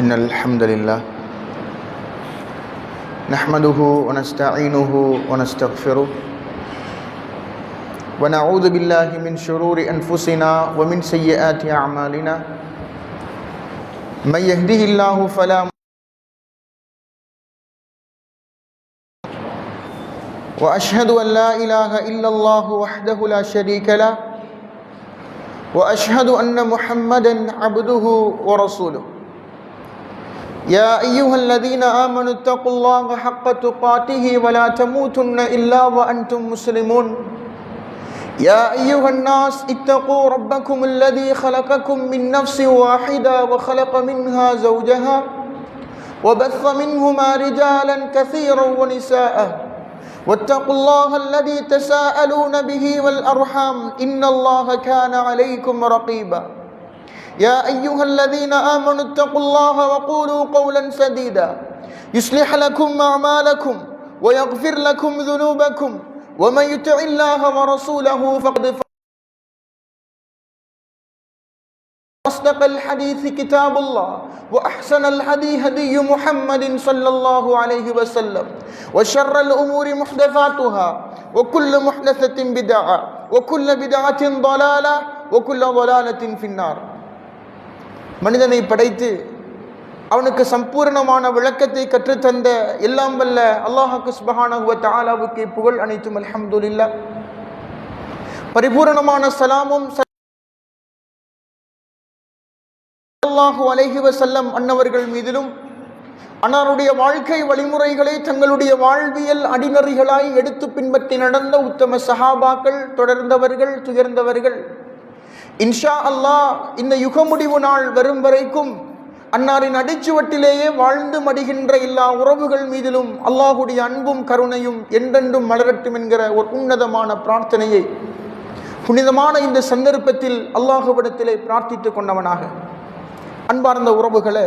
إن الحمد لله نحمده ونستعينه ونستغفره ونعوذ بالله من شرور أنفسنا ومن سيئات أعمالنا من يهده الله فلا وأشهد أن لا إله إلا الله وحده لا شريك له وأشهد أن محمدا عبده ورسوله يا أيها الذين آمنوا اتقوا الله حق تقاته ولا تموتن إلا وأنتم مسلمون يا أيها الناس اتقوا ربكم الذي خلقكم من نفس واحدة وخلق منها زوجها وبث منهما رجالا كثيرا ونساء واتقوا الله الذي تساءلون به والأرحام إن الله كان عليكم رقيبا يا أيها الذين آمنوا اتقوا الله وقولوا قولا سديدا يصلح لكم أعمالكم ويغفر لكم ذنوبكم ومن يطع الله ورسوله فقد أصدق الحديث كتاب الله وأحسن الهدي هدي محمد صلى الله عليه وسلم وشر الأمور محدثاتها وكل محدثة بدعة وكل بدعة ضلالة وكل ضلالة في النار. மனிதனை படைத்து அவனுக்கு சம்பூர்ணமான விளக்கத்தை கற்றுத்தந்த எல்லாம் வல்ல அல்லாஹ் சுப்ஹானஹு வ தஆலாவுக்கு புகழ் அனைத்தும் அல்ஹம்துலில்லாஹ். பரிபூரணமான சலாமும் ஸல்லல்லாஹு அலைஹி வஸல்லம் அன்னவர்கள் மீதிலும் அன்னாருடைய வாழ்க்கை வழிமுறைகளை தங்களுடைய வாழ்வியல் அடிநெறிகளாய் எடுத்து பின்பற்றி நடந்த உத்தம சஹாபாக்கள், தொடர்ந்தவர்கள், துயர்ந்தவர்கள், இன்ஷா அல்லாஹ் இந்த யுக முடிவு நாள் வரும் வரைக்கும் அன்னாரின் அடிச்சுவட்டிலேயே வாழ்ந்து மடிகின்ற எல்லா உறவுகள் மீதிலும் அல்லாஹுடைய அன்பும் கருணையும் என்றென்றும் மலரட்டும் என்கிற ஒரு உன்னதமான பிரார்த்தனையை புனிதமான இந்த சந்தர்ப்பத்தில் அல்லாஹுவிடத்திலே பிரார்த்தித்து கொண்டவனாக, அன்பார்ந்த உறவுகளே,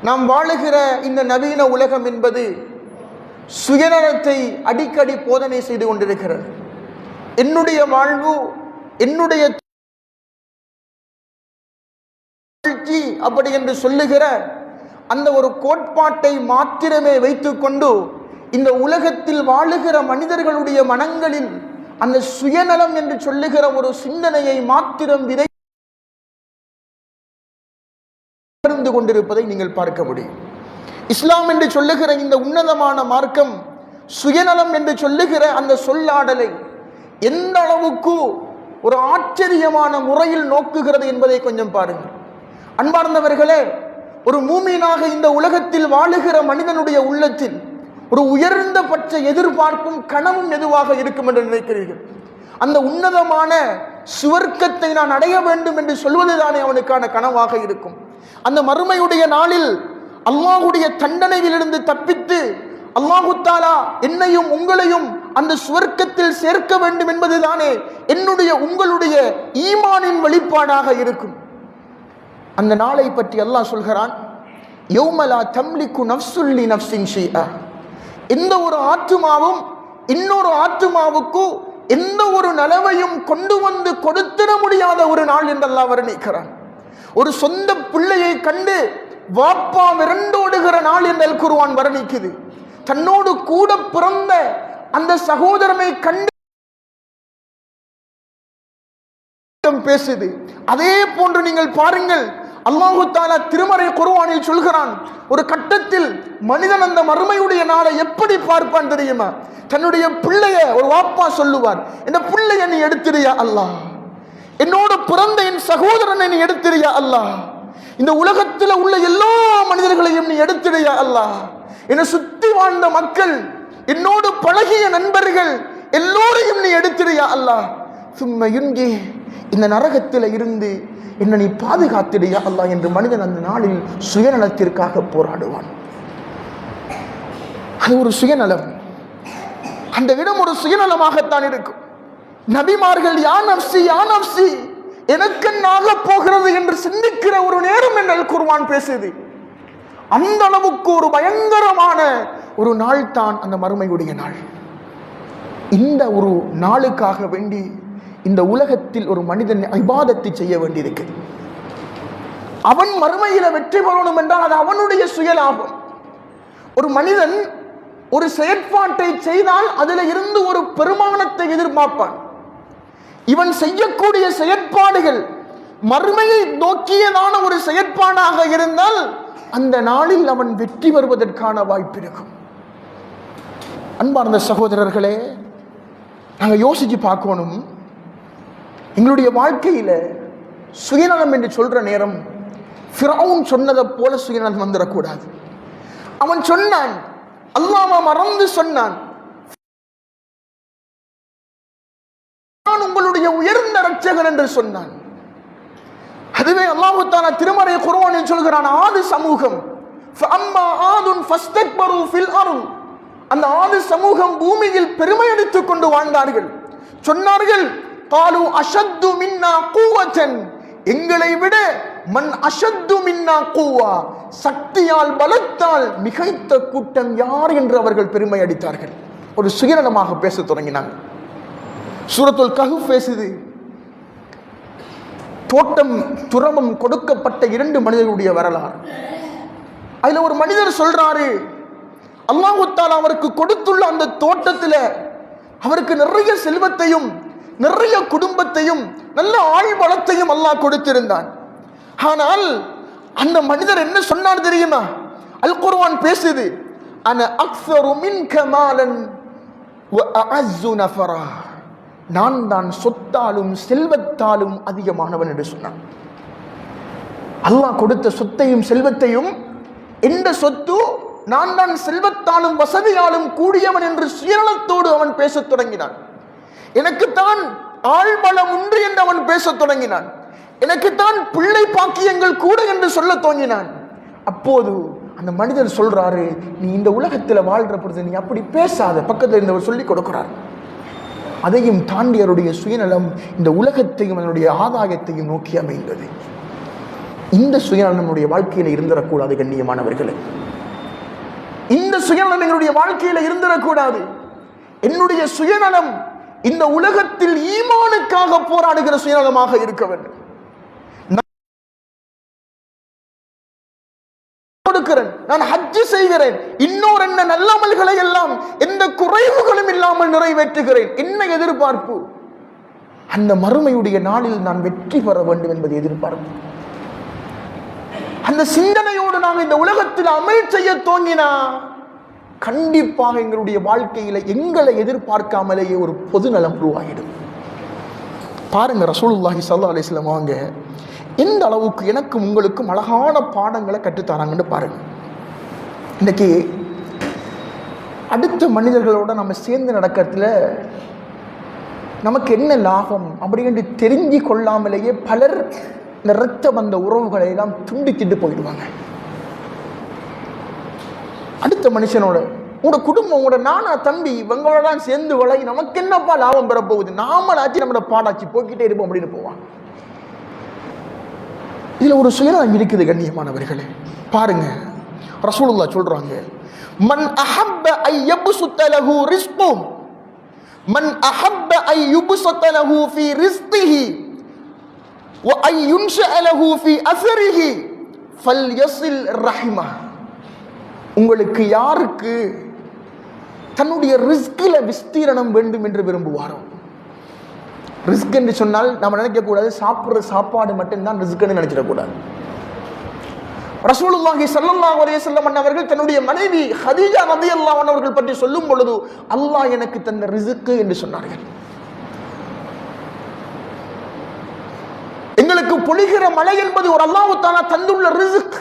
நாம் வாழுகிற இந்த நவீன உலகம் என்பது சுயநலத்தை அடிக்கடி போதனை செய்து கொண்டிருக்கிறது. என்னுடைய வாழ்வு, என்னுடைய அப்படி என்று சொல்லுகிற அந்த ஒரு கோட்பாட்டை மாத்திரமே வைத்துக்கொண்டு இந்த உலகத்தில் வாழுகிற மனிதர்களுடைய மனங்களில் அந்த சுயநலம் என்று சொல்லுகிற ஒரு சிந்தனையை மாத்திரம் விதைந்து கொண்டிருப்பதை நீங்கள் பார்க்க முடியும். இஸ்லாம் என்று சொல்லுகிற இந்த உன்னதமான மார்க்கம் சுயநலம் என்று சொல்லுகிற அந்த சொல்லாடலை எந்த அளவுக்கு ஒரு ஆச்சரியமான முறையில் நோக்குகிறது என்பதை கொஞ்சம் பாருங்கள். அன்பார்ந்தவர்களே, ஒரு மூமீனாக இந்த உலகத்தில் வாழுகிற மனிதனுடைய உள்ளத்தில் ஒரு உயர்ந்த பட்ச எதிர்பார்ப்பும் கனவும் எதுவாக இருக்கும் என்று நினைக்கிறீர்கள்? அந்த உன்னதமான சுவர்க்கத்தை நான் அடைய வேண்டும் என்று சொல்வதுதானே அவனுக்கான கனவாக இருக்கும். அந்த மறுமையுடைய நாளில் அல்லாஹுடைய தண்டனையிலிருந்து தப்பித்து அல்லாஹு தஆலா என்னையும் உங்களையும் அந்த சுவர்க்கத்தில் சேர்க்க வேண்டும் என்பதுதானே என்னுடைய உங்களுடைய ஈமானின் வெளிப்பாடாக இருக்கும். அந்த நாளை பற்றி அல்லாஹ் சொல்கிறான், யௌம லா தம்லிகு நஃப்ஸுன் லி நஃப்ஸின் ஷைஆ. எந்த ஒரு ஆத்துமாவும் இன்னொரு ஆத்துமாவுக்கு எந்த ஒரு நலவையும் கொண்டு வந்து கொடுத்திட முடியாத ஒரு நாள் என்று அல்லாஹ் வர்ணிக்கிறான். ஒரு சொந்த பிள்ளையை கண்டு வாப்பா விரண்டோடுகிற நாள் என்று அல் குர்ஆன் வர்ணிக்குது. தன்னோடு கூட பிறந்த அந்த சகோதரனை கண்டு பேசுது. அதே போன்று நீங்கள் பாருங்கள், அல்லாஹு தஆலா திருமறை குர்ஆனில் சொல்கிறான், ஒரு கட்டத்தில் மனிதன் அந்த மறுமையுடைய நாளை எப்படி பார்ப்பான் தெரியுமா? தன்னுடைய பிள்ளைய ஒரு வாப்பா சொல்லுவார், இந்த பிள்ளைய நீ எடுத்துறியா அல்லாஹ், என்னோடு பிறந்த என் சகோதரனை நீ எடுத்துறியா அல்லாஹ், இந்த உலகத்தில் உள்ள எல்லா மனிதர்களையும் நீ எடுத்துறியா அல்லாஹ், என்னை சுத்தி வாழ்ந்த மக்கள், என்னோடு பழகிய நண்பர்கள் எல்லோரையும் நீ எடுத்துறியா அல்லாஹ், சும்மா இங்கே இந்த நரகத்தில் இருந்து என்னை நீ பாதுகாத்திடையா அல்லாஹ் என்று மனிதன் அந்த நாளில் சுயநலத்திற்காக போராடுவான். அது ஒரு சுயநலம். அந்த இடம் ஒரு சுயநலமாகத்தான் இருக்கும். நபிமார்கள் யா நஃப்ஸி யா நஃப்ஸி, எனக்கென்னாக போகிறது என்று சிந்திக்கிற ஒரு நேரம் என்று அல் குர்ஆன் பேசுது. அந்த அளவுக்கு ஒரு பயங்கரமான ஒரு நாள் தான் அந்த மறுமையுடைய நாள். இந்த ஒரு நாளுக்காக வேண்டி இந்த உலகத்தில் ஒரு மனிதன் இபாதத்தை செய்ய வேண்டியிருக்கு. அவன் மறுமையில வெற்றி பெறணும் என்றால் அது அவனுடைய சுயலாபம். ஒரு மனிதன் ஒரு செயற்பாட்டை செய்தால் அதில் இருந்து ஒரு பெருமானத்தை எதிர்பார்ப்பான். இவன் செய்யக்கூடிய செயற்பாடுகள் மறுமையை நோக்கியதான ஒரு செயற்பாடாக இருந்தால் அந்த நாளில் அவன் வெற்றி பெறுவதற்கான வாய்ப்பு இருக்கும். அன்பார்ந்த சகோதரர்களே, நாங்கள் யோசிச்சு பார்க்கணும். எங்களுடைய வாழ்க்கையில சுயநலம் என்று சொல்ற நேரம் ஃபிரௌன் சொன்னதை போல சுயநலம் வந்துடக்கூடாது. அவன் சொன்னான், அல்லாஹ்வை மறந்து சொன்னான், நான் உங்களுடைய உயர்ந்த இரட்சகன் என்று சொன்னான். அதுவே அல்லாஹ் தஆலா திருமறை குர்ஆனில் சொல்கிறான், ஆது சமூகம் ஃபஅம்மா ஆதுன் ஃபஸ்தக்பரு ஃபில் அர்த், அந்த ஆது சமூகம் பூமியில் பெருமை எடுத்துக் கொண்டு வாழ்ந்தார்கள். சொன்னார்கள், காலு அஷத்து மின்னா குவத்தன், எங்களை விட மன் அஷத்து மின்னா குவா, சக்தியால் பலத்தால் மிகைத்த கூட்டம் யார் என்று அவர்கள் பெருமை அடித்தார்கள். ஒரு சுயநலமாக பேச தொடங்கினாங்க. சூரத்துல் கஹ்ஃப் பேசுது, தோட்டம் துறவம் கொடுக்கப்பட்ட 2 மனிதர்களுடைய வரலாறு. அதுல ஒரு மனிதர் சொல்றாரு, அல்லாஹ் தஆலா அவருக்கு கொடுத்துள்ள அந்த தோட்டத்தில் அவருக்கு நிறைய செல்வத்தையும் நிறைய குடும்பத்தையும் நல்ல ஆழ்வளத்தையும் அல்லாஹ் கொடுத்திருந்தான். ஆனால் அந்த மனிதர் என்ன சொன்னார் தெரியுமா? அல் குர்ஆன் பேசுது, அன அக்ஸரு மின்க மாலன் வ அஅஸ்ஸு நஃபரா, நான் தான் சொத்தாலும் செல்வத்தாலும் அதிகமானவன் என்று சொன்னான். அல்லாஹ் கொடுத்த சொத்தையும் செல்வத்தையும், எந்த சொத்து, நான் தான் செல்வத்தாலும் வசதியாலும் கூடியவன் என்று சுயநலத்தோடு அவன் பேசத் தொடங்கினான். எனக்குத்தான் ஆழ்பலம் உண்டு என்று அவன் பேசத் தொடங்கினான். எனக்குத்தான் பிள்ளை பாக்கியங்கள் கூட என்று சொல்ல தோன்றினான். அப்போது அந்த மனிதர் சொல்றாரு, நீ இந்த உலகத்தில் வாழ்ற பொழுது நீ அப்படி பேசாத, பக்கத்தில் இருந்தவர் சொல்லிக் கொடுக்கிறார். அதையும் தாண்டி அவருடைய சுயநலம் இந்த உலகத்தையும் அதனுடைய ஆதாயத்தையும் நோக்கி அமைந்தது. இந்த சுயநலம் நம்முடைய வாழ்க்கையில இருந்திடக்கூடாது கண்ணியமானவர்களே. இந்த சுயநலம் எங்களுடைய வாழ்க்கையில இருந்திடக்கூடாது. என்னுடைய சுயநலம் இந்த உலகத்தில் ஈமானுக்காக போராடுகிற சுயநலமாக இருக்க வேண்டும். நான் ஹஜ் செய்கிறேன், இன்னொரு என்ன நல்லமல்களை எல்லாம் எந்த குறைவுகளும் இல்லாமல் நிறைவேற்றுகிறேன். என்ன எதிர்பார்ப்பு? அந்த மறுமையுடைய நாளில் நான் வெற்றி பெற வேண்டும் என்பது எதிர்பார்ப்பு. அந்த சிந்தனையோடு நாம் இந்த உலகத்தில் அமல் செய்ய தோங்கினா கண்டிப்பாக எங்களுடைய வாழ்க்கையில எங்களை எதிர்பார்க்காமலேயே ஒரு பொது நலம் உருவாகிடும். பாருங்க, ரசூலுல்லாஹி ஸல்லல்லாஹு அலைஹி வஸல்லம் அவங்க எந்த அளவுக்கு எனக்கும் உங்களுக்கும் அழகான பாடங்களை கற்றுத்தராங்கன்னு பாருங்க. இன்னைக்கு அடுத்த மனிதர்களோட நம்ம சேர்ந்து நடக்கிறதுல நமக்கு என்ன லாபம் அப்படின்னு தெரிஞ்சு கொள்ளாமலேயே பலர் இந்த இரத்த பந்த உறவுகளை எல்லாம் துண்டித்துட்டு போயிடுவாங்க. அடுத்த மனுஷனோட, உங்களோட குடும்பம், உங்களோட நானா தம்பி இவங்களோட தான் சேர்ந்து வளை, நமக்கு என்னப்பா லாபம் பெற போகுது, நாமளாச்சு நம்மளோட பாடாச்சு போக்கிட்டே இருப்போம் அப்படின்னு போவான். இதுல ஒரு சுயநலம் இருக்குது கண்ணியமானவர்களே. பாருங்க, ரசூலுல்லாஹ் சொல்றாங்க, மன் அஹப்ப ஐ யப்சுத லஹு ரிஸ்கு, மன் அஹப்ப ஐ யுப்சத லஹு ஃபீ ரிஸ்கிஹி வ ஐ யுன்ஷஅ லஹு ஃபீ அஸரிஹி ஃபல்யஸில் ரஹிமஹ். உங்களுக்கு யாருக்கு தன்னுடைய ரிஸ்கில் விஸ்தீரணம் வேண்டும் என்று விரும்புவாரோ, ரிஸ்க் என்று சொன்னால் நம்ம நினைக்கக்கூடாது சாப்பிட்ற சாப்பாடு மட்டும்தான் ரிஸ்க்னு நினைச்சிடக்கூடாது. ரசூலுல்லாஹி ஸல்லல்லாஹு அலைஹி வஸல்லம் அவர்கள் தன்னுடைய மனைவி ஹதீஜா ரலியல்லாஹு அன்ஹா அவர்கள் பற்றி சொல்லும் பொழுது அல்லாஹ் எனக்கு தந்த ரிஸ்க் என்று சொன்னார்கள். எங்களுக்கு பொழிகிற மழை என்பது ஒரு அல்லாஹ் தஆலா தந்துள்ள ரிஸ்க்.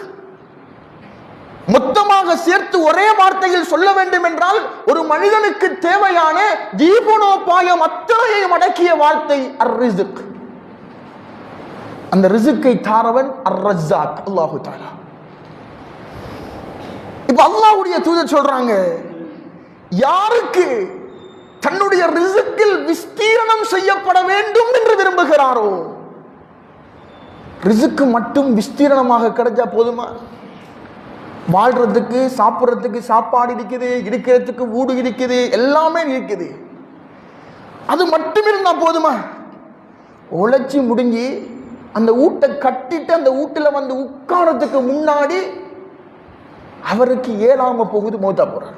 மொத்தமாக சேர்த்து ஒரே வார்த்தையில் சொல்ல வேண்டும் என்றால் ஒரு மனிதனுக்கு தேவையான ஜீவனோபாயம் அத்தனையையும் அடக்கிய வார்த்தை அர்-ரிஸ்க். அந்த ரிஸ்கை தாரவன் அர்-ரஸாக், அல்லாஹு தஆலா. இப்ப அல்லாஹ்வுடைய தூதர் சொல்றாங்க, யாருக்கு தன்னுடைய ரிஸ்கில் விஸ்தீரணம் செய்யப்பட வேண்டும் என்று விரும்புகிறாரோ, ரிஸ்க் மட்டும் விஸ்தீரணமாக கிடைச்சா போதுமா? வாழ்றதுக்கு சாப்பிட்றதுக்கு சாப்பாடு இருக்குது, இருக்கிறதுக்கு வீடு இருக்குது, எல்லாமே இருக்குது, அது மட்டும் இருந்தா போதுமா? உழைச்சி முடிஞ்சு அந்த ஊட்டை கட்டிட்டு அந்த ஊட்டுல வந்து உட்காரத்துக்கு முன்னாடி அவருக்கு ஏலாம போகுது, மௌத்தா போறார்.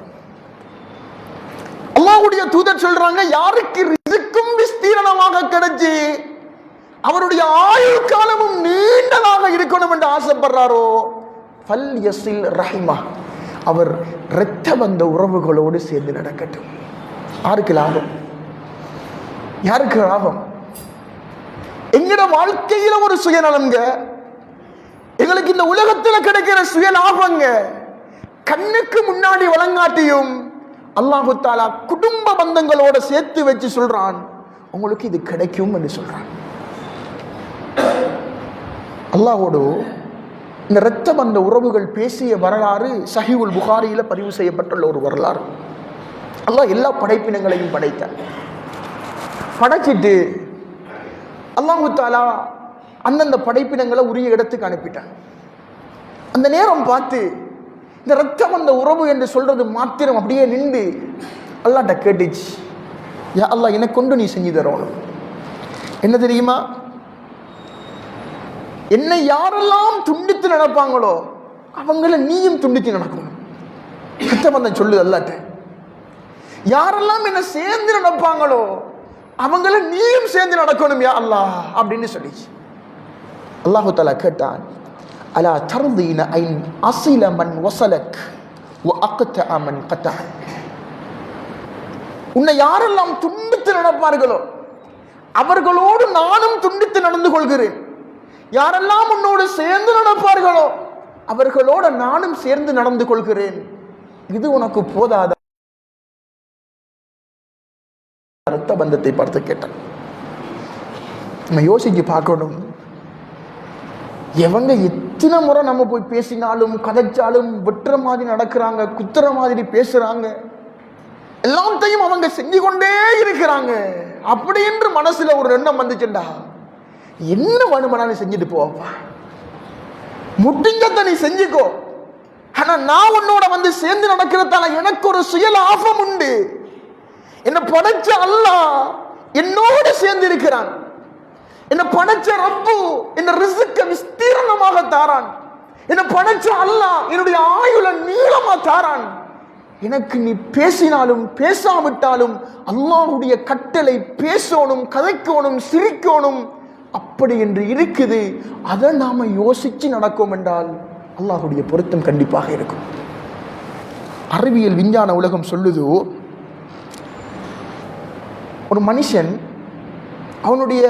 அல்லாஹ்வுடைய தூதர் சொல்றாங்க, யாருக்கு ரிஸ்க்கும் விஸ்தீரணமாக கிடைச்சி அவருடைய ஆயுள் காலமும் நீண்டதாக இருக்கணும் என்று ஆசைப்படுறாரோ ஃபல் யஸில் ரஹிமா, அவர் இரத்த பந்த உறவுகளோடு சேர்ந்து நடக்கட்டும். யாருக்கு லாபம்? யாருக்கு லாபம்? எங்கட வாழ்க்கையில ஒரு சுயநலம்ங்க, எங்களுக்கு இந்த உலகத்தில் கிடைக்கிற சுயலாபங்க கண்ணுக்கு முன்னாடி வழங்காட்டியும் அல்லாஹு தஆலா குடும்ப பந்தங்களோட சேர்த்து வச்சு சொல்றான், உங்களுக்கு இது கிடைக்கும் என்று சொல்றான். அல்லாஹ்வோடு இந்த இரத்த பந்த உறவுகள் பேசிய வரலாறு சஹீஹுல் புகாரியில பதிவு செய்யப்பட்டுள்ள ஒரு வரலாறு. அல்லாஹ் எல்லா படைப்பினங்களையும் படைத்தார். படைச்சிட்டு அல்லாஹு தஆலா அந்தந்த படைப்பினங்களை உரிய இடத்துக்கு அனுப்பிட்டான். அந்த நேரம் பார்த்து இந்த இரத்தம் அந்த உறவு என்று சொல்றது மாத்திரம் அப்படியே நின்று அல்லாஹ்ட்ட கேட்டுச்சு, யா அல்லாஹ் எனக்கு கொண்டு நீ செஞ்சு தரணும். என்ன தெரியுமா? என்னை யாரெல்லாம் துண்டித்து நடப்பாங்களோ அவங்கள நீயும் துண்டித்து நடக்கணும். இரத்தம் சொல்லுது அல்லாஹ்ட்ட, யாரெல்லாம் என்ன சேர்ந்து நடப்பாங்களோ அவங்கள நீயும் சேர்ந்து நடக்கணும் யா அல்லாஹ் அப்படின்னு சொல்லிச்சு. அல்லாஹு தஆலா கேட்டான், அலா தர்தீன ஐன் அஸில மன் வஸலக் வ அக்தஅ மன் கதஅ, உன்னை யாரெல்லாம் துண்டித்து நடப்பார்களோ அவர்களோடு நானும் துண்டித்து நடந்து கொள்கிறேன். யாரெல்லாம் உன்னோடு சேர்ந்து நடப்பார்களோ அவர்களோட நானும் சேர்ந்து நடந்து கொள்கிறேன். இது உனக்கு போதாத? இரத்த பந்தத்தை பார்த்து கேட்டான். நம்ம யோசிச்சு பார்க்கணும், எவங்க எத்தனை முறை நம்ம போய் பேசினாலும் கதைச்சாலும் வெட்டுற மாதிரி நடக்கிறாங்க, குத்துற மாதிரி பேசுறாங்க, எல்லாத்தையும் அவங்க செஞ்சு கொண்டே இருக்கிறாங்க. அப்படி என்று மனசுல ஒரு எண்ணம் வந்துச்சுண்டா, என்ன வேணுமானாலும் செஞ்சுட்டு போவா, முடிஞ்சதை நீ செஞ்சுக்கோ. ஆனா நான் உன்னோட வந்து சேர்ந்து நடக்கிறதால எனக்கு ஒரு சுயலாபம் உண்டு. என்ன படைச்ச அல்லாஹ் என்னோடு சேர்ந்து இருக்கிறான். என்ன படைச்ச ரப்பு என்ன ரிஸ்க விஸ்தீரணமாக தாரான். என்ன படைச்ச அல்லாஹ் என்னுடைய ஆயுள நீளமா தாரான். எனக்கு நீ பேசினாலும் பேசாவிட்டாலும் அல்லாஹ்வுடைய கட்டளை பேசணும், கதைக்கணும், சிரிக்கணும், அப்படி என்று இருக்குது. அதை நாம யோசிச்சு நடக்கும் என்றால் அல்லாஹ்வுடைய பொருத்தம் கண்டிப்பாக இருக்கும். அறிவியல் விஞ்ஞான உலகம் சொல்லுது, ஒரு மனுஷன் அவனுடைய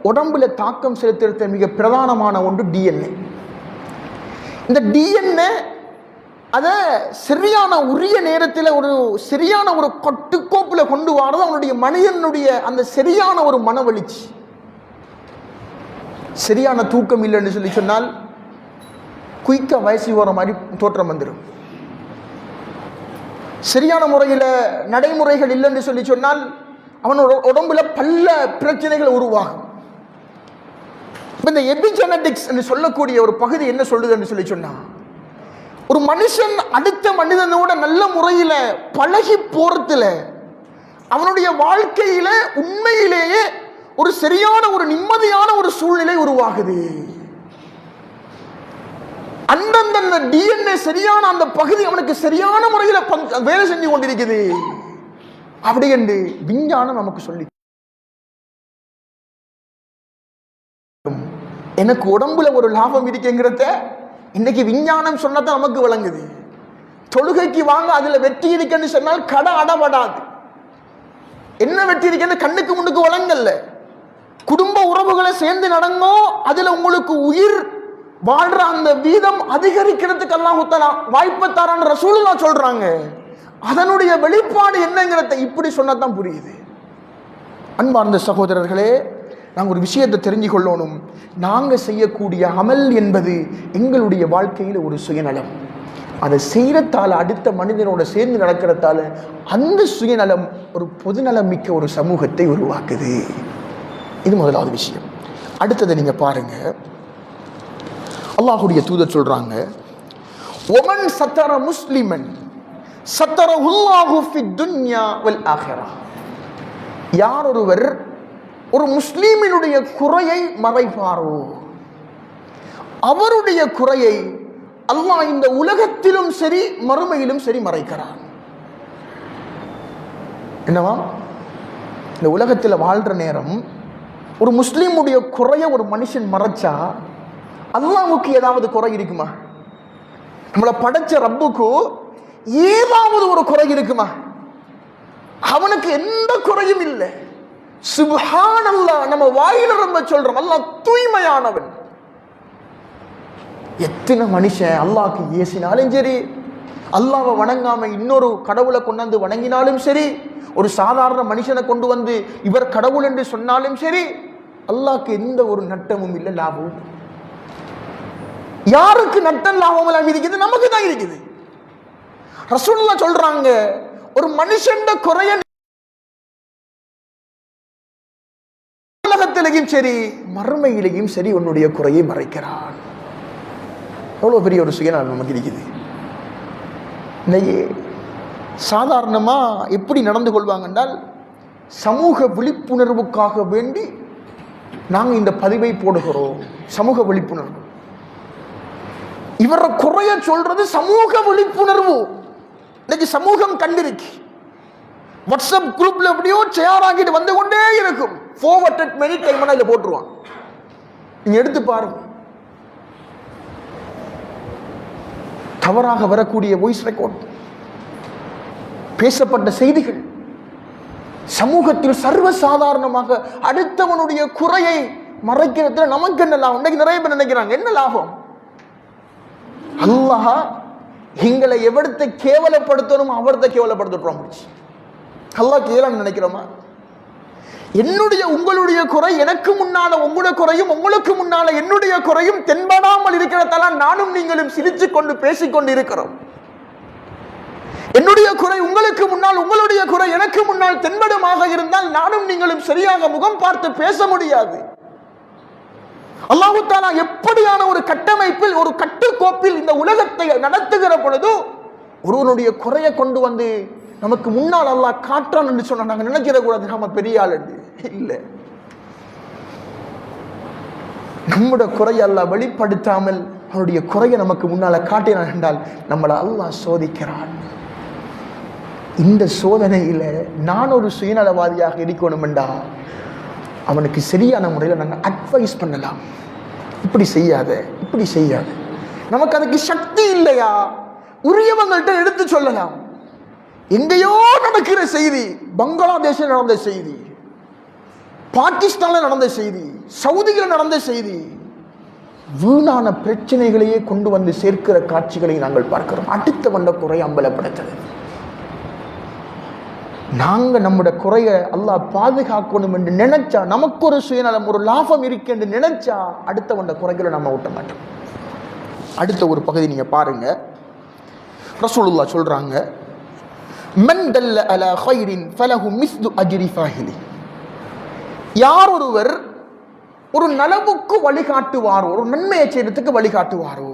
உடம்புல தாக்கம் செலுத்துறது மிக பிரதானமான ஒன்று டிஎன்ஏ. இந்த டிஎன்ஏ அதை சரியான உரிய நேரத்தில் ஒரு சரியான ஒரு கட்டுக்கோப்பில் கொண்டு வரது அவனுடைய மனிதனுடைய அந்த சரியான ஒரு மனவெளிச்சி. சரியான தூக்கம் இல்லைன்னு சொல்லி சொன்னால் குயிக்காக வயசு வர மாதிரி தோற்றம் வந்துடும். சரியான முறையில் நடைமுறைகள் இல்லைன்னு சொல்லி சொன்னால் அவனோட உடம்புல பல பிரச்சனைகள் உருவாகும். இந்த எபிஜெனடிக்ஸ் என்று சொல்லக்கூடிய ஒரு பகுதி என்ன சொல்லுதுன்னு சொல்லி சொன்னா, ஒரு மனுஷன் அடுத்த மனிதனோட நல்ல முறையில் பழகி போறதுல அவனுடைய வாழ்க்கையில உண்மையிலேயே ஒரு சரியான ஒரு நிம்மதியான ஒரு சூழ்நிலை உருவாகுது. அந்தந்த டிஎன்ஏ சரியான அந்த பகுதி அவனுக்கு சரியான முறையில் வேலை செஞ்சு கொண்டிருக்குது. அப்படி என்று விஞ்ஞானம் நமக்கு சொல்லி, எனக்கு உடம்புல ஒரு லாபம் இருக்குங்கிறத இன்னைக்கு விஞ்ஞானம் சொன்னதான் நமக்கு விளங்குது. தொழுகைக்கு வாங்க அதுல வெற்றி இருக்குன்னு சொன்னால் கடை அடபடாது. என்ன வெற்றி இருக்குன்னு கண்ணுக்கு முன்னுக்கு வழங்கல்ல. குடும்ப உறவுகளை சேர்ந்து நடங்கோ, அதுல உங்களுக்கு உயிர் வாழ்ற அந்த வீதம் அதிகரிக்கிறதுக்கு அல்லாஹ் தஆலா வாய்ப்பு தரான்னு ரசூலுல்லாஹ் சொல்றாங்க. அதனுடைய வெளிப்பாடு என்னங்கிறத இப்படி சொன்னதான் புரியுது. அன்பார்ந்த சகோதரர்களே, நாங்கள் ஒரு விஷயத்தை தெரிஞ்சு கொள்ளணும். நாங்கள் செய்யக்கூடிய அமல் என்பது எங்களுடைய வாழ்க்கையில் ஒரு சுயநலம். அதை செய்யறதால அடுத்த மனிதனோட சேர்ந்து நடக்கிறதால அந்த சுயநலம் ஒரு பொதுநலம் மிக்க ஒரு சமூகத்தை உருவாக்குது. இது முதலாவது விஷயம். அடுத்ததை நீங்க பாருங்க, அல்லாஹ்வுடைய தூதர் சொல்றாங்க, ஒமன் சத்தர முஸ்லிமன் சத்தரஹுல்லாஹு ஃபித் துன்யா வல் ஆখিরাহ. யார் ஒருவர் ஒரு முஸ்லிமினுடைய குறையை மறைப்பாரோ, அவருடைய குறையை அல்லாஹ் இந்த உலகத்திலும் சரி மறுமையிலும் சரி மறைக்கிறான். என்னவா? இந்த உலகத்தில் வாழ்ற நேரம் ஒரு முஸ்லீமுடைய குறைய ஒரு மனுஷன் மறைச்சா அல்லாஹ்வுக்கு ஏதாவது குறை இருக்குமா? நம்மளை படைச்ச ரப்புக்கு ஏதாவது ஒரு குறை இருக்குமா? அவனுக்கு எந்த குறையும் இல்லை. சுப்ஹானல்லாஹ், நம்ம வாயில ரொம்ப சொல்றோம் அல்லாஹ் தூய்மையானவன். எத்தனை மனுஷன் அல்லாஹ்க்கு ஏசினாலும் சரி, அல்லாஹ்வை வணங்காம இன்னொரு கடவுளை கொண்டாந்து வணங்கினாலும் சரி, ஒரு சாதாரண மனுஷனை கொண்டு வந்து இவர் கடவுள் என்று சொன்னாலும் சரி, அல்லாஹ்க்கு எந்த ஒரு நட்டமும் இல்லை, லாபமும். யாருக்கு நட்டம் லாபம் எல்லாம் இருக்குது? நமக்கு தான் இருக்குது. ரசூலுல்லாஹ் சொல்றாங்க, ஒரு மனுஷன் குறைய உலகத்திலேயும் சரி மறுமையிலேயும் சரி உன்னுடைய குறையை மறைக்கிறான். எவ்வளவு பெரிய ஒரு சுயநலம் நமக்கு இருக்குது. இன்னைக்கு சாதாரணமா எப்படி நடந்து கொள்வாங்க என்றால், சமூக விழிப்புணர்வுக்காக வேண்டி நாங்க இந்த பதிவை போடுகிறோம். சமூக விழிப்புணர்வு, இவரை குறைய சொல்றது சமூக விழிப்புணர்வு. இன்னைக்கு சமூகம் கண்டிருக்கு. வாட்ஸ்அப் குரூப்ல எப்படியோ ஷேர் ஆகிட்டு வந்து கொண்டே இருக்கும். forwarded many time இதில் போட்டுருவான். நீங்க எடுத்து பாருங்க. தவறாக வரக்கூடிய வாய்ஸ் ரெக்கார்ட், பேசப்பட்ட செய்திகள் சமூகத்தில் சர்வசாதாரணமாக அடுத்தவனுடைய குறையை மறைக்கிறதுல நமக்கு என்ன லாபம்? இன்னைக்கு நிறைய பேர் நினைக்கிறாங்க, என்ன லாபம்? அல்லாஹ் எங்களை எவர்த்த கேவலப்படுத்தணும் அவர்த்த கேவலப்படுத்துறோம். அல்லாஹ் கேவலம் நினைக்கிறோமா? என்னுடைய உங்களுடைய குறை எனக்கு முன்னால உங்களுடைய குறையும் உங்களுக்கு முன்னால என்னுடைய குறையும் தென்படாமல் இருக்கிறதால நானும் நீங்களும் சிரிச்சு கொண்டு பேசிக்கொண்டு இருக்கிறோம். என்னுடைய குறை உங்களுக்கு முன்னால் உங்களுடைய குறை எனக்கு முன்னால் தென்படுமாக இருந்தால் நானும் நீங்களும் சரியாக முகம் பார்த்து பேச முடியாது. அல்லாஹ் தஆலா எப்படியான ஒரு கட்டமைப்பில் ஒரு கட்டுக்கோப்பில் இந்த உலகத்தை நடத்துகிற பொழுது ஒருவனுடைய குறையை கொண்டு வந்து நமக்கு முன்னால் அல்லாஹ் காட்டான் என்று சொன்னா நாங்க நினைக்கிற கூடாது நாம பெரிய ஆள் என்று. இல்லை, நம்முடைய குறையை அல்லாஹ் வெளிப்படுத்தாமல் அவனுடைய குறையை நமக்கு முன்னால காட்டினான் என்றால் நம்மளை அல்லாஹ் சோதிக்கிறான். இந்த சோதனையில நான் ஒரு சுயநலவாதியாக இருக்கணும் என்றா அவனுக்கு சரியான முறையில் நாங்கள் அட்வைஸ் பண்ணலாம். இப்படி செய்யாத, இப்படி செய்யாத. நமக்கு அதுக்கு சக்தி இல்லையா, உரியவங்கள்ட்ட எடுத்து சொல்லலாம். எங்கேயோ நடக்கிற செய்தி, பங்களாதேஷில் நடந்த செய்தி, பாகிஸ்தானில் நடந்த செய்தி, சவுதியில் நடந்த செய்தி, வீணான பிரச்சனைகளையே கொண்டு வந்து சேர்க்கிற காட்சிகளை நாங்கள் பார்க்கிறோம். அடுத்த வந்த குறை அம்பலப்படுத்தது. நாங்க நம்முடைய குறைய அல்லாஹ் பாதுகாக்கணும் என்று நினைச்சா, நமக்கு ஒரு சுயநலம் ஒரு லாபம் இருக்கு என்று நினைச்சா அடுத்த வந்த குறைகளை நம்ம விட்ட மாட்டோம். அடுத்த ஒரு பகுதி நீங்க பாருங்க. ரசூலுல்லாஹ் சொல்றாங்க, மன் தல்ல அலா கைரின் ஃபலஹு மிஸ்லு அஜ்ரி ஃபாஹிலி. யார் ஒருவர் ஒரு நலவுக்கு வழிகாட்டுவாரோ, ஒரு நன்மையை செய்யறதுக்கு வழிகாட்டுவாரோ,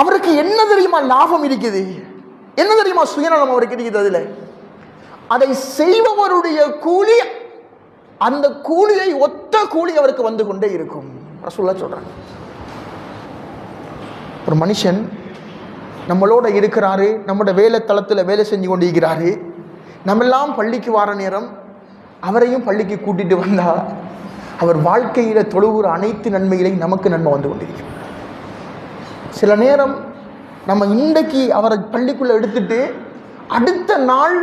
அவருக்கு என்ன தெரியுமா லாபம் இருக்குது? என்ன தெரியுமா சுயநலம் அவருக்கு இருக்குது? அதுல அதை செய்பவருடைய கூலி, அந்த கூலியை ஒத்த கூலி அவருக்கு வந்து கொண்டே இருக்கும். ரசூலுல்லாஹ் சொல்றாங்க, ஒரு மனுஷன் நம்மளோட இருக்கிறாரு, நம்மளோட வேலை தளத்தில் வேலை செஞ்சு கொண்டு இருக்கிறாரு, நம்மெல்லாம் பள்ளிக்கு வர நேரம் அவரையும் பள்ளிக்கு கூட்டிட்டு வந்தா அவர் வாழ்க்கையில தொழுகிற அனைத்து நன்மைகளையும் நமக்கு நன்மை வந்து கொண்டிருக்கும். சில நேரம் நம்ம இன்றைக்கு அவரை பள்ளிக்குள்ள எடுத்துட்டு அடுத்த நாள்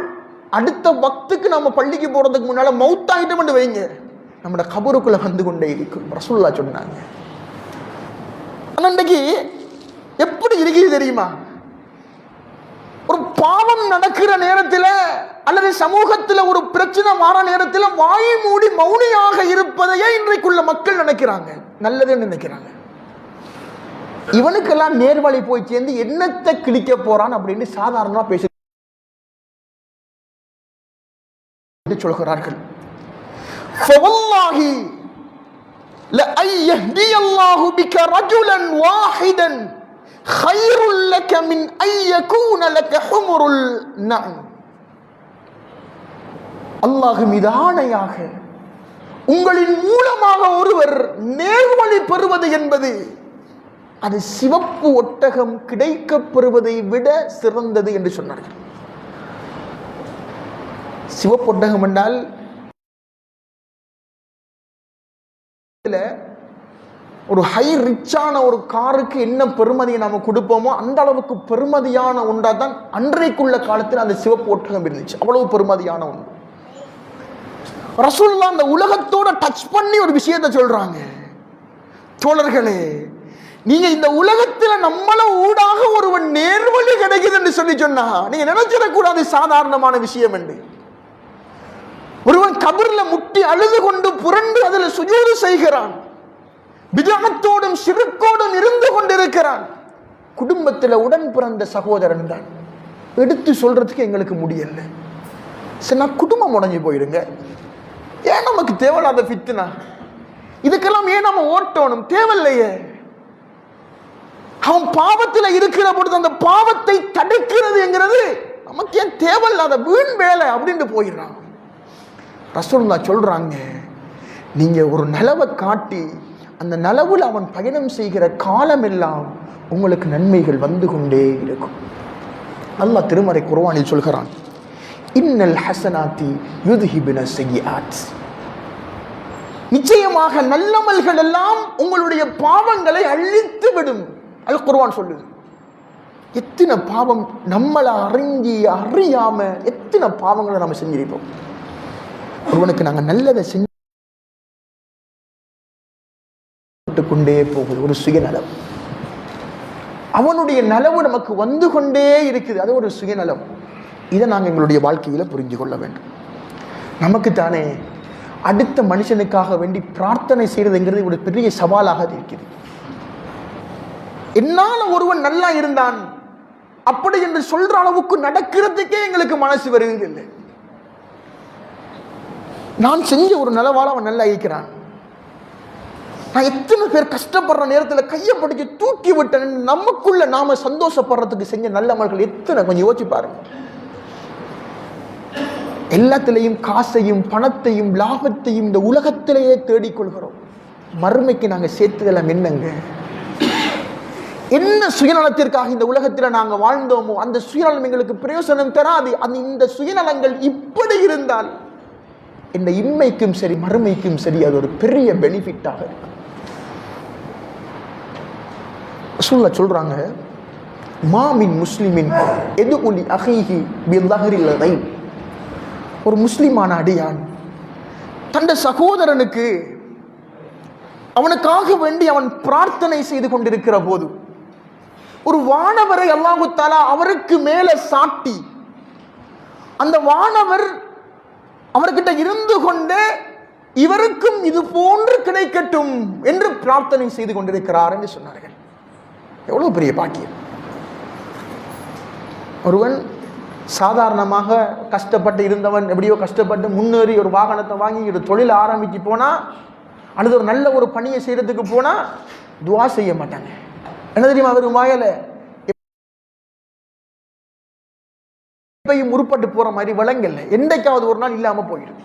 அடுத்த வக்துக்கு நம்ம பள்ளிக்கு போறதுக்கு முன்னால மௌத்தாயிட்டம் வைங்க, நம்மளோட கபருக்குள்ள வந்து கொண்டே இருக்கும். ரசூலுல்லாஹ் சொன்னாங்க. இன்றைக்கு எப்படி இருக்குது தெரியுமா? ஒரு பாவம் நடக்கிற நேரத்தில் அல்லது சமூகத்தில் ஒரு பிரச்சனை வர நேரத்தில் வாய் மூடி மௌனியாக இருப்பதையே இன்றைக்குள்ள மக்கள் நினைக்கிறாங்க, நல்லதுன்னு நினைக்கிறாங்க. இவனுக்கெல்லாம் நேர்வழி போய் சேர்ந்து என்னத்தை கிழிக்க போறான் அப்படின்னு சாதாரணமா பேசி சொல்கிறார்கள். ஃபவல்லாஹி லஅய்யஹ்தியல்லாஹு பிக ரஜுலன் வாஹிதன் கைருல் லக மின் அய்யகூன லக ஹுமுருல் நஅம். அல்லாஹ் மீது ஆணையாக உங்களின் மூலமாக ஒருவர் நேர்வழி பெறுவது என்பது அது சிவப்பு ஒட்டகம் கிடைக்கப் பெறுவதை விட சிறந்தது என்று சொன்னார்கள். சிவப்பு ஒட்டகம் என்றால் ஒரு ஹை ரிச்சான ஒரு காருக்கு என்ன பெருமதியை நாம கொடுப்போமோ அந்த அளவுக்கு பெருமதியான ஒன்றா தான் அன்றைக்குள்ள காலத்தில் அந்த சிவப்பு ஒட்டகம் இருந்துச்சு. அவ்வளவு பெருமதியான ஒன்று. ரசூலுல்லாஹ் அந்த உலகத்தோட டச் பண்ணி ஒரு விஷயத்தை சொல்றாங்க. தோழர்களே, நீங்க இந்த உலகத்துல நம்மள ஊடாக ஒருவன் நேர்வழி கிடைக்குதுன்னு சொன்னா நீங்க நினைச்சிடக்கூடாது சாதாரணமான விஷயம் என்று. ஒருவன் கபர்ல முட்டி அழுது கொண்டு புரண்டு அதில் சுஜூது செய்கிறான், பிதஅத்தோடும் ஷிர்க்கோடும் இருந்து கொண்டிருக்கிறான். குடும்பத்தில் உடன் பிறந்த சகோதரன் தான். எடுத்து சொல்றதுக்கு எங்களுக்கு முடியல. சரி, நான் குடும்பம் உடஞ்சி போயிடுங்க. ஏன் நமக்கு தேவையில்லாத ஃபித்னா? இதுக்கெல்லாம் ஏன் நம்ம ஓட்டணும்? தேவையில்லையே. அவன் பாவத்தில் இருக்கிற பொழுது அந்த பாவத்தை தடுக்கிறது என்கிறது நமக்கு ஏன் தேவையில்லாத வீண் வேலை அப்படின்னு போயிடுறான். ரசூலுல்லாஹ் சொல்றாங்க, நீங்க ஒரு நலவை காட்டி அந்த நலவுல அவன் பயணம் செய்கிற காலம் எல்லாம் உங்களுக்கு நன்மைகள் வந்து கொண்டே இருக்கும். அல்லாஹ் திருமறை குர்ஆனில் சொல்கிறான், இன்னல் ஹஸனாத்தி யுத்ஹிபுன ஸய்யிஆத். நிச்சயமாக நல்லமல்கள் எல்லாம் உங்களுடைய பாவங்களை அழித்து விடும். அல் குர்ஆன் சொல்லுது. எத்தனை பாவம் நம்மளை அறியாம எத்தனை பாவங்களை நம்ம செஞ்சிருப்போம். ஒருவனுக்கு நாங்கள் நல்லதை செஞ்சு கொண்டே போகுது ஒரு சுயநலம். அவனுடைய நலவு நமக்கு வந்து கொண்டே இருக்குது. அது ஒரு சுயநலம். இதை நாங்கள் எங்களுடைய வாழ்க்கையில புரிஞ்சு கொள்ள வேண்டும். நமக்கு தானே அடுத்த மனுஷனுக்காக வேண்டி பிரார்த்தனை செய்யறதுங்கிறது ஒரு பெரிய சவாலாக இருக்கிறது. என்னால ஒருவன் நல்லா இருந்தான் அப்படி என்று சொல்ற அளவுக்கு நடக்கிறதுக்கே எங்களுக்கு மனசு வருவதில்லை. நான் செஞ்ச ஒரு நலவால அவன் நல்லா இருக்கிறான். நான் எத்தனை பேர் கஷ்டப்படுற நேரத்தில் கையை பிடிச்சு தூக்கி விட்டேன். நமக்குள்ள நாம சந்தோஷப்படுறதுக்கு செஞ்ச நல்ல அமல்கள் எத்தனை, கொஞ்சம் யோசிச்சு பாருங்க. எல்லாத்திலையும் காசையும் பணத்தையும் லாபத்தையும் இந்த உலகத்திலேயே தேடிக்கொள்கிறோம். மறுமைக்கு நாங்கள் சேர்த்துதெல்லாம் என்னங்க? என்ன சுயநலத்திற்காக இந்த உலகத்தில் நாங்கள் வாழ்ந்தோமோ அந்த சுயநலம் எங்களுக்கு பிரயோசனம் தராது. இந்த சுயநலங்கள் இப்படி இருந்தால் இந்த இம்மைக்கும் சரி மறுமைக்கும் சரி அது ஒரு பெரிய பெனிஃபிட்டாக இருக்கு. சொல்றாங்க, மாமின் முஸ்லிமின் எதுகுலி அஹீஹி பில்லஹரில் கைப். ஒரு முஸ்லிமான அடியான் தன் சகோதரனுக்கு அவனுக்காக வேண்டி அவன் பிரார்த்தனை செய்து கொண்டிருக்கிற போது ஒரு வானவரை அல்லாஹ் தஆலா அவருக்கு மேல சாட்டி அந்த வானவர் அவர்கிட்ட இருந்து கொண்டே இவருக்கும் இது போன்று கிடைக்கட்டும் என்று பிரார்த்தனை செய்து கொண்டிருக்கிறார் என்று சொன்னார்கள். எவ்வளவு பெரிய பாக்கியம். ஒருவன் சாதாரணமாக கஷ்டப்பட்டு இருந்தவன் எப்படியோ கஷ்டப்பட்டு முன்னேறி ஒரு வாகனத்தை வாங்கி ஒரு தொழில் ஆரம்பிச்சு போனா அல்லது ஒரு நல்ல ஒரு பணியை செய்யறதுக்கு போனா துவா செய்ய மாட்டாங்க. என்ன தெரியுமா? அவர் வாயில எப்பயும் உருப்பட்டு போற மாதிரி விளங்கல. என்றைக்காவது ஒரு நாள் இல்லாம போயிடும்.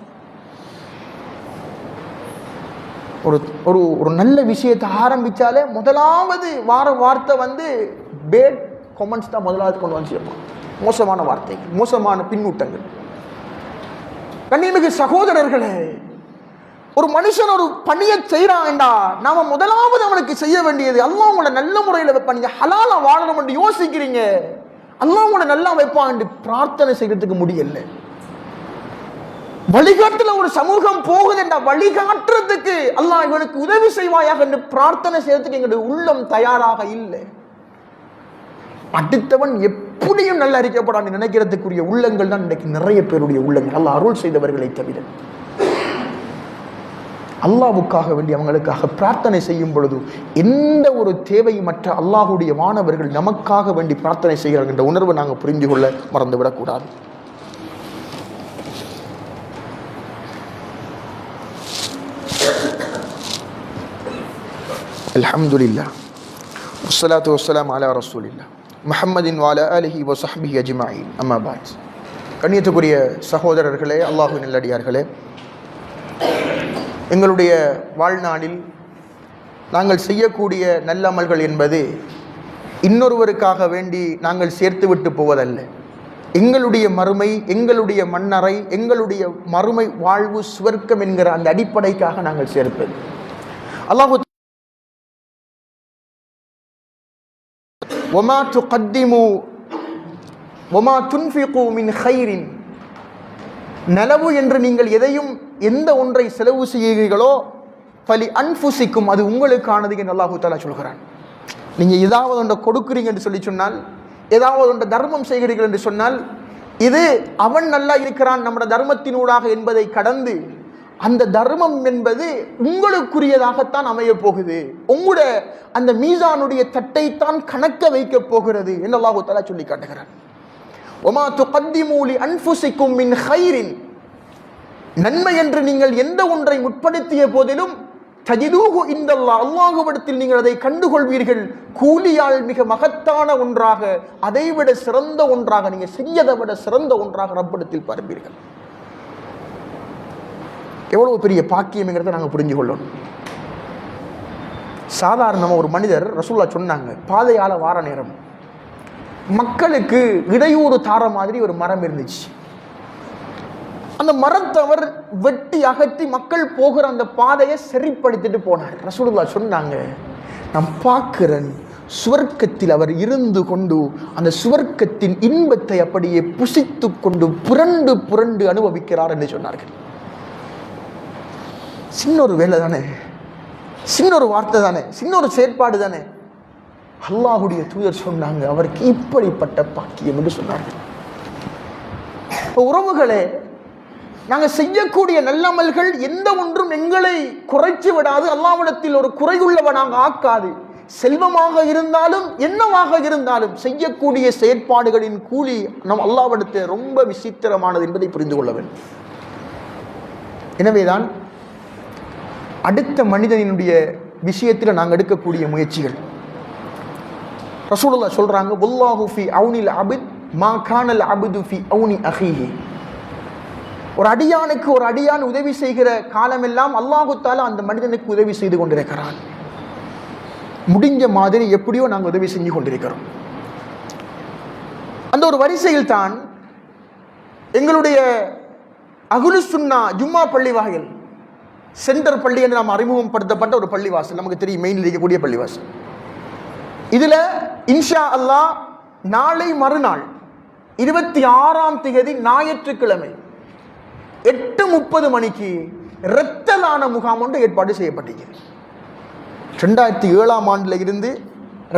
ஒரு ஒரு ஒரு நல்ல விஷயத்தை ஆரம்பிச்சாலே முதலாவது வார்த்தை வந்து பேட் கமெண்ட்ஸ் தான் முதலாவது கொண்டு வந்து சேர்ப்பான். மோசமான வார்த்தைகள், மோசமான பின்னூட்டங்கள். கண்ணியமிகு சகோதரர்களே, ஒரு மனுஷன் ஒரு பணியை செய்யறான்டா, நாம முதலாவது அவனுக்கு செய்ய வேண்டியது அல்லாஹ் உங்களை நல்ல முறையில் வைப்பான், ஹலாலா வாழணும் என்று யோசிக்கிறீங்க, அல்லாஹ் உங்களை நல்லா வைப்பான் என்று பிரார்த்தனை செய்யறதுக்கு முடியல. வழிகாட்டுல ஒரு சமூகம் போகுதுண்டா, வழிகாட்டுறதுக்கு அல்லாஹ் இவனுக்கு உதவி செய்வாயாக என்று பிரார்த்தனை செய்யறதுக்கு எங்களுடைய உள்ளம் தயாராக இல்லை. அடுத்தவன் எப்படியும் நல்ல அறிக்கப்படான்னு நினைக்கிறதுக்குரிய உள்ளங்கள் தான் இன்னைக்கு நிறைய பேருடைய உள்ளங்கள். அல்லாஹ் அருள் செய்தவர்களை தவிர அல்லாஹ்வுக்காக வேண்டி அவங்களுக்காக பிரார்த்தனை செய்யும் பொழுது எந்த ஒரு தேவையமற்ற அல்லாஹ்வுடைய மாணவர்கள் நமக்காக வேண்டி பிரார்த்தனை செய்கிறார்கள் என்ற உணர்வை நாங்கள் புரிந்து கொள்ள மறந்துவிடக்கூடாது. அல்ஹம்துலில்லாஹ் வஸ்ஸலாத்து வஸ்ஸலாமு அலா ரசூலில்லாஹ் முஹம்மதின் வஅலா ஆலிஹி வஸஹ்பிஹி அஜ்மஈன். அம்மா பஅத். கண்ணியத்துக்குரிய சகோதரர்களே, அல்லாஹ்வின் நல்லடியார்களே, எங்களுடைய வாழ்நாளில் நாங்கள் செய்யக்கூடிய நல்லமல்கள் என்பது இன்னொருவருக்காக வேண்டி நாங்கள் சேர்த்து விட்டு போவதல்ல. எங்களுடைய மறுமை, எங்களுடைய மண்ணறை, எங்களுடைய மறுமை வாழ்வு சுவர்க்கம் என்கிற அந்த அடிப்படைக்காக நாங்கள் சேர்ப்பது. அல்லாஹ் وَمَا تُقَدِّمُوا وَمَا تُنْفِقُوا مِنْ خَيْرٍ, நலவு என்று நீங்கள் எதையும் எந்த ஒன்றை செலவு செய்கிறீர்களோ ஃபலி அன்ஃபுசிக்கும், அது உங்களுக்கானது என்று அல்லாஹ் தஆலா சொல்கிறான். நீங்கள் ஏதாவது ஒன்றை கொடுக்குறீங்க என்று சொல்லி சொன்னால், ஏதாவது ஒன்றை தர்மம் செய்கிறீர்கள் என்று சொன்னால், இது அவன் நல்லா இருக்கிறான் நம்முடைய தர்மத்தினூடாக என்பதை கடந்து அந்த தர்மம் என்பது உங்களுக்குரியதாகத்தான் அமைய போகுது, உங்களுடைய அந்த மீசானுடைய தட்டைத்தான் கணக்க வைக்க போகிறது என்று அல்லாஹ் தஆலா சொல்லி காட்டுகிறான். ஒமா துகத்திமூ லி அன்ஃபுசிக்கும் மின் கைரின், நன்மை என்று நீங்கள் எந்த ஒன்றை முற்படுத்திய போதிலும் தஜிதூஹு இந்தல்லாஹ், அல்லாஹ்விடத்தில் நீங்கள் அதை கண்டுகொள்வீர்கள், கூலியால் மிக மகத்தான ஒன்றாக, அதைவிட சிறந்த ஒன்றாக, நீங்கள் செய்யதை விட சிறந்த ஒன்றாக ரப்பிடத்தில் பார்ப்பீர்கள். எவ்வளவு பெரிய பாக்கியம்ங்கிறத நாங்கள் புரிஞ்சு கொள்ளணும். சாதாரணமாக ஒரு மனிதர், ரசூலுல்லாஹ் சொன்னாங்க, பாதையால வார நேரம் மக்களுக்கு இடையூறு தார மாதிரி ஒரு மரம் இருந்துச்சு. அந்த மரத்தை அவர் வெட்டி அகற்றி மக்கள் போகிற அந்த பாதையை சரிப்படுத்திட்டு போனார். ரசூலுல்லாஹ் சொன்னாங்க, நான் பார்க்கிறேன் சுவர்க்கத்தில் அவர் இருந்து கொண்டு அந்த சுவர்க்கத்தின் இன்பத்தை அப்படியே புசித்து கொண்டு புரண்டு புரண்டு அனுபவிக்கிறார் என்று சொன்னார்கள். சின்ன ஒரு வேலை தானே, சின்ன ஒரு வார்த்தை தானே, சின்ன ஒரு செயற்பாடு தானே. அல்லாஹ்வுடைய தூதர் சொன்னாங்க, அவருக்கு இப்படிப்பட்ட பாக்கியம் என்று சொன்னார்கள். உறவுகளே, நாங்கள் செய்யக்கூடிய நல்லமல்கள் எந்த ஒன்றும் எங்களை குறைச்சி விடாது, அல்லாஹ்விடத்தில் ஒரு குறையுள்ளவனாக ஆக்காது. செல்வமாக இருந்தாலும் என்னவாக இருந்தாலும் செய்யக்கூடிய செயற்பாடுகளின் கூலி நம் அல்லாஹ்விடத்தில் ரொம்ப விசித்திரமானது என்பதை புரிந்து கொள்ள வேண்டும். எனவேதான் அடுத்த மனிதனுடைய விஷயத்தில் நாங்கள் எடுக்கக்கூடிய முயற்சிகள், ரசூலுல்லாஹ் சொல்றாங்க, வல்லாஹு ஃபி அவுனில் அப்த் மா கானல் அப்து ஃபி அவுனி அஹீஹி. ஒரு அடியானுக்கு ஒரு அடியான் உதவி செய்கிற காலமெல்லாம் அல்லாஹு தஆலா அந்த மனிதனுக்கு உதவி செய்து கொண்டிருக்கிறான். முடிஞ்ச மாதிரி எப்படியோ நாங்கள் உதவி செஞ்சு கொண்டிருக்கிறோம். அந்த ஒரு வரிசையில் தான் எங்களுடைய அஹ்லுஸ் சுன்னா ஜும்மா பள்ளி வாயில் சென்டர் பள்ளி என்று நாம் அறிமுகப்படுத்தப்பட்ட ஒரு பள்ளிவாசல், நமக்கு தெரியும், மெயினில் இருக்கக்கூடிய பள்ளிவாசல். இதில் இன்ஷா அல்லாஹ் நாளை மறுநாள் 26ஆம் தேதி ஞாயிற்றுக்கிழமை 8:30 மணிக்கு இரத்த தான முகாம் ஒன்று ஏற்பாடு செய்யப்பட்டிருக்கிறது. 2007ஆம் ஆண்டில் இருந்து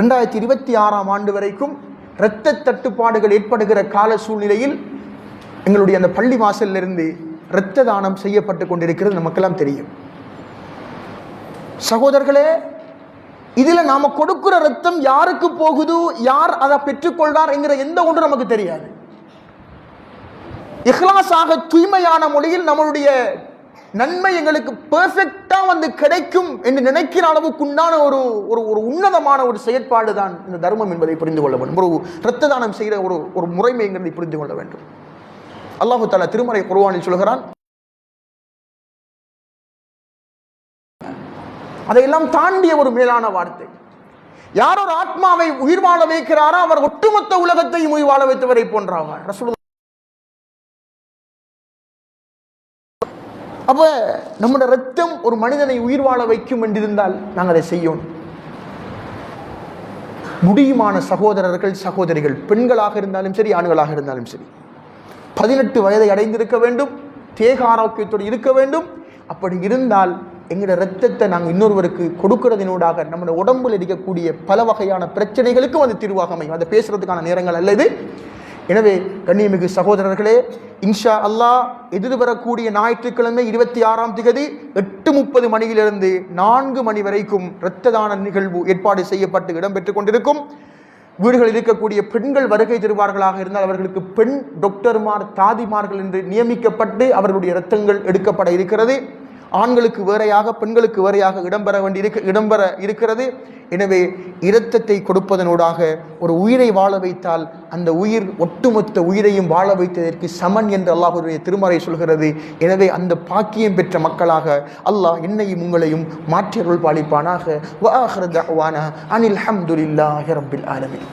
2026ஆம் ஆண்டு வரைக்கும் இரத்த தட்டுப்பாடுகள் ஏற்படுகிற கால சூழ்நிலையில் எங்களுடைய அந்த பள்ளி வாசலிலிருந்து இரத்த தானம் செய்யப்பட்டு கொண்டிருக்கிறது, நமக்கெல்லாம் தெரியும். சகோதரர்களே, இதில் நாம கொடுக்கிற ரத்தம் யாருக்கு போகுது, யார் அதை பெற்றுக்கொள்றார் என்கிற எந்த ஒன்று நமக்கு தெரியாது. இஹ்லாஸாக தூய்மையான மொழியில் நம்மளுடைய நன்மை எங்களுக்கு பெர்ஃபெக்டா வந்து கிடைக்கும் என்று நினைக்கிற அளவுக்குண்டான ஒரு ஒரு உன்னதமான ஒரு செயற்பாடு தான் இந்த தர்மம் என்பதை புரிந்து கொள்ள வேண்டும். ஒரு இரத்த தானம் செய்கிற ஒரு முறைமைங்கிறதை புரிந்து கொள்ள வேண்டும். அல்லாஹு தஆலா திருமறை குர்ஆனில் சொல்கிறான், அதையெல்லாம் தாண்டிய ஒரு மேலான வார்த்தை, யார் ஒரு ஆத்மாவை உயிர் வாழ வைக்கிறாரோ அவர் ஒட்டுமொத்த உலகத்தையும் உயிர் வாழ வைத்தவரை போன்றாவார். ரசூலுல்லாஹ் அப்ப நம்முடைய ரத்தம் ஒரு மனிதனை உயிர் வாழ வைக்கும் என்றிருந்தால் நாங்கள் அதை செய்யணும். முடியுமான சகோதரர்கள் சகோதரிகள், பெண்களாக இருந்தாலும் சரி ஆண்களாக இருந்தாலும் சரி, 18 வயதை அடைந்திருக்க வேண்டும், தேக ஆரோக்கியத்தோடு இருக்க வேண்டும். அப்படி இருந்தால் எங்களுடைய இரத்தத்தை நாங்கள் இன்னொருவருக்கு கொடுக்கிறதினூடாக நம்முடைய உடம்பில் இருக்கக்கூடிய பல வகையான பிரச்சனைகளுக்கும் அது தீர்வாக அமையும். அதை பேசுறதுக்கான நேரங்கள் அல்லது. எனவே கண்ணியமிகு சகோதரர்களே, இன்ஷா அல்லாஹ் எதிர்வரக்கூடிய ஞாயிற்றுக்கிழமை 26ஆம் தேதி 8:30 மணியிலிருந்து 4 மணி வரைக்கும் இரத்த தான நிகழ்வு ஏற்பாடு செய்யப்பட்டு இடம்பெற்றுக் கொண்டிருக்கும். வீடுகளில் இருக்கக்கூடிய பெண்கள் வருகை தருவார்களாக இருந்தால் அவர்களுக்கு பெண் டாக்டர்மார் தாதிமார்கள் என்று நியமிக்கப்பட்டு அவர்களுடைய இரத்தங்கள் எடுக்கப்பட இருக்கிறது. ஆண்களுக்கு வேறையாக பெண்களுக்கு வேறையாக இடம்பெற இருக்கிறது. எனவே இரத்தத்தை கொடுப்பதனூடாக ஒரு உயிரை வாழ வைத்தால் அந்த உயிர் ஒட்டுமொத்த உயிரையும் வாழ வைத்ததற்கு சமன் என்று அல்லாஹ்வுடைய திருமறை சொல்கிறது. எனவே அந்த பாக்கியம் பெற்ற மக்களாக அல்லாஹ் என்னையும் உங்களையும் மாற்றி அருள் பாலிப்பானாக. வ ஆகிரு தஅவானா அனில் ஹம்துலில்லாஹி ரப்பில் ஆலமீன்.